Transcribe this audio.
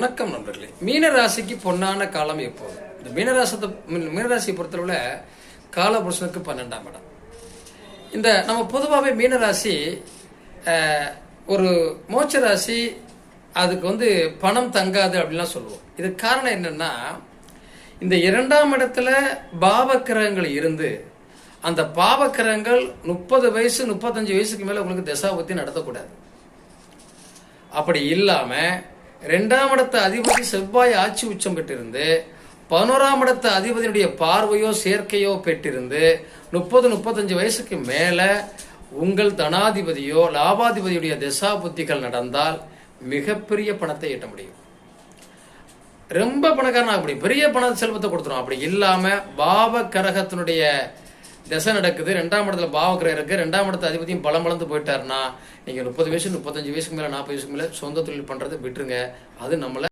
வணக்கம் நண்பர்களே. மீனராசிக்கு பொன்னான காலம் எப்போது? இந்த மீனராசியை பொறுத்தளவுல காலபுருஷனுக்கு 12ஆம் இடம். இந்த நம்ம பொதுவாகவே மீனராசி ஒரு மோட்ச ராசி. அதுக்கு பணம் தங்காது அப்படின்லாம் சொல்லுவோம். இதுக்கு காரணம் என்னன்னா, இந்த 2ஆம் இடத்துல பாவக்கிரகங்கள் இருந்து அந்த பாவக்கிரகங்கள் 30 வயசு 35 வயசுக்கு மேல உங்களுக்கு தசாபுத்தி நடத்தக்கூடாது. அப்படி இல்லாம 2ஆம் இடத்த அதிபதி செவ்வாய் ஆட்சி உச்சம் பெற்றிருந்து 11ஆம் இடத்த அதிபதியுடைய பார்வையோ சேர்க்கையோ பெற்றிருந்து 30-35 வயசுக்கு மேல உங்கள் தனாதிபதியோ லாபாதிபதியுடைய தசா புத்திகள் நடந்தால் மிகப்பெரிய பணத்தை ஈட்ட முடியும். ரொம்ப பணக்காரனா அப்படி பெரிய பண செல்வத்தை கொடுத்துரும். அப்படி இல்லாம பாவ கரகத்தினுடைய தசை நடக்குது, 2ஆம் இடத்துல பாவக்கிரகம் இருக்கு, 2ஆம் இடத்த அதிபதியும் பலம் வளர்ந்து போயிட்டாருன்னா நீங்க 30 வயசு 35 வயசுக்கு மேல 40 வயசுக்கு மேல சொந்த தொழில் பண்றதை விட்டுருங்க. அது நம்மள